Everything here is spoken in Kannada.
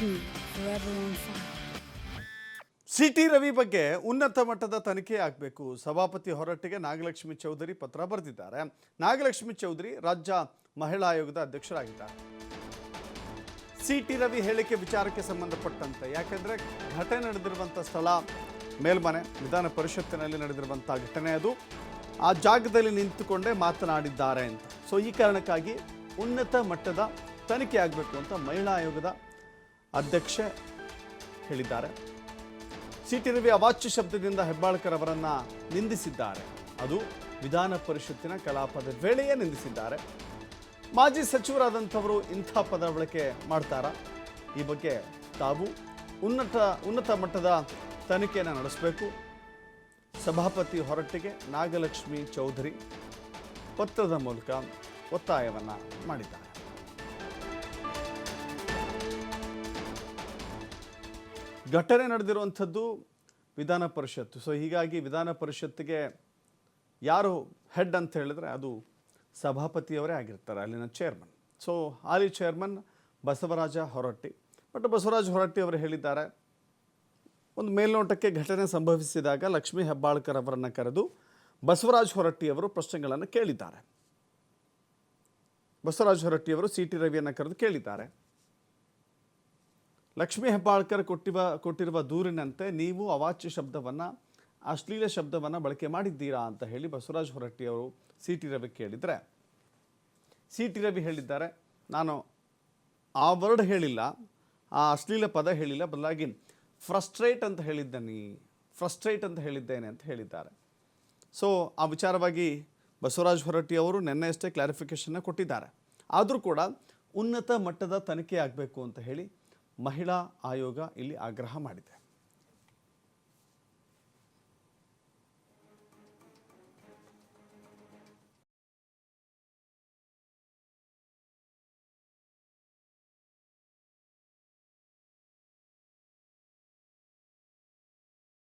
me forever on fire. City Ravi ಬಗ್ಗೆ ಉನ್ನತ ಮಟ್ಟದ ತನಿಖೆ ಆಗಬೇಕು. ಸಭಾಪತಿ ಹೊರಟ್ಟಿಗೆ ನಾಗಲಕ್ಷ್ಮಿ ಚೌಧರಿ ಪತ್ರ ಬರೆದಿದ್ದಾರೆ. ನಾಗಲಕ್ಷ್ಮಿ ಚೌಧರಿ ರಾಜ್ಯ ಮಹಿಳಾ ಆಯೋಗದ ಅಧ್ಯಕ್ಷರಾಗಿದ್ದಾರೆ. ಸಿಟಿ ರವಿ ಹೇಳಿಕೆ ವಿಚಾರಕ್ಕೆ ಸಂಬಂಧಪಟ್ಟಂತೆ, ಯಾಕೆಂದರೆ ಘಟನೆ ನಡೆದಿರುವಂಥ ಸ್ಥಳ ಮೇಲ್ಮನೆ ವಿಧಾನ ಪರಿಷತ್ತಿನಲ್ಲಿ ನಡೆದಿರುವಂಥ ಘಟನೆ, ಅದು ಆ ಜಾಗದಲ್ಲಿ ನಿಂತುಕೊಂಡೇ ಮಾತನಾಡಿದ್ದಾರೆ ಅಂತ. ಸೊ ಈ ಕಾರಣಕ್ಕಾಗಿ ಉನ್ನತ ಮಟ್ಟದ ತನಿಖೆ ಆಗಬೇಕು ಅಂತ ಮಹಿಳಾ ಆಯೋಗದ ಅಧ್ಯಕ್ಷೆ ಹೇಳಿದ್ದಾರೆ. ಸಿಟಿ ರವಿ ಅವಾಚ್ಯ ಶಬ್ದದಿಂದ ಹೆಬ್ಬಾಳ್ಕರ್ ಅವರನ್ನು ನಿಂದಿಸಿದ್ದಾರೆ. ಅದು ವಿಧಾನ ಪರಿಷತ್ತಿನ ಕಲಾಪದ ವೇಳೆಯೇ ನಿಂದಿಸಿದ್ದಾರೆ. ಮಾಜಿ ಸಚಿವರಾದಂಥವರು ಇಂಥ ಪದ ಬಳಕೆ ಮಾಡ್ತಾರಾ? ಈ ಬಗ್ಗೆ ತಾವು ಉನ್ನತ ಮಟ್ಟದ ತನಿಖೆಯನ್ನು ನಡೆಸಬೇಕು. ಸಭಾಪತಿ ಹೊರಟ್ಟಿಗೆ ನಾಗಲಕ್ಷ್ಮಿ ಚೌಧರಿ ಪತ್ರದ ಮೂಲಕ ಒತ್ತಾಯವನ್ನು ಮಾಡಿದ್ದಾರೆ. ಘಟನೆ ನಡೆದಿರುವಂಥದ್ದು ವಿಧಾನ ಪರಿಷತ್ತು. ಸೊ ಹೀಗಾಗಿ ವಿಧಾನ ಪರಿಷತ್ತಿಗೆ ಯಾರು ಹೆಡ್ ಅಂತ ಹೇಳಿದ್ರೆ ಅದು ಸಭಾಪತಿಯವರೇ ಆಗಿರ್ತಾರೆ, ಅಲ್ಲಿನ ಚೇರ್ಮನ್. ಸೊ ಹಾಲಿ ಚೇರ್ಮನ್ ಬಸವರಾಜ ಹೊರಟ್ಟಿ. ಬಟ್ ಬಸವರಾಜ ಹೊರಟ್ಟಿ ಅವರು ಹೇಳಿದ್ದಾರೆ, ಒಂದು ಮೇಲ್ನೋಟಕ್ಕೆ ಘಟನೆ ಸಂಭವಿಸಿದಾಗ ಲಕ್ಷ್ಮೀ ಹೆಬ್ಬಾಳ್ಕರ್ ಅವರನ್ನು ಕರೆದು ಬಸವರಾಜ ಹೊರಟ್ಟಿಯವರು ಪ್ರಶ್ನೆಗಳನ್ನು ಕೇಳಿದ್ದಾರೆ. ಬಸವರಾಜ ಹೊರಟ್ಟಿಯವರು ಸಿಟಿ ರವಿಯನ್ನು ಕರೆದು ಕೇಳಿದ್ದಾರೆ, ಲಕ್ಷ್ಮೀ ಹೆಬ್ಬಾಳ್ಕರ್ ಕೊಟ್ಟಿರುವ ದೂರಿನಂತೆ ನೀವು ಅವಾಚ್ಯ ಶಬ್ದವನ್ನು, ಅಶ್ಲೀಲ ಶಬ್ದವನ್ನು ಬಳಕೆ ಮಾಡಿದ್ದೀರಾ ಅಂತ ಹೇಳಿ ಬಸವರಾಜ ಹೊರಟ್ಟಿಯವರು ಸಿಟಿ ರವಿ ಕೇಳಿದರೆ, ಸಿಟಿ ರವಿ ಹೇಳಿದ್ದಾರೆ, ನಾನು ಆ ವರ್ಡ್ ಹೇಳಿಲ್ಲ, ಆ ಅಶ್ಲೀಲ ಪದ ಹೇಳಿಲ್ಲ, ಬದಲಾಗಿ ಫ್ರಸ್ಟ್ರೇಟ್ ಅಂತ ಹೇಳಿದ್ದೇನೆ ಅಂತ ಹೇಳಿದ್ದಾರೆ. ಸೊ ಆ ವಿಚಾರವಾಗಿ ಬಸವರಾಜ ಹೊರಟ್ಟಿಯವರು ನಿನ್ನೆಯಷ್ಟೇ ಕ್ಲಾರಿಫಿಕೇಷನ್ನ ಕೊಟ್ಟಿದ್ದಾರೆ. ಆದರೂ ಕೂಡ ಉನ್ನತ ಮಟ್ಟದ ತನಿಖೆ ಆಗಬೇಕು ಅಂತ ಹೇಳಿ ಮಹಿಳಾ ಆಯೋಗ ಇಲ್ಲಿ ಆಗ್ರಹ ಮಾಡಿದೆ.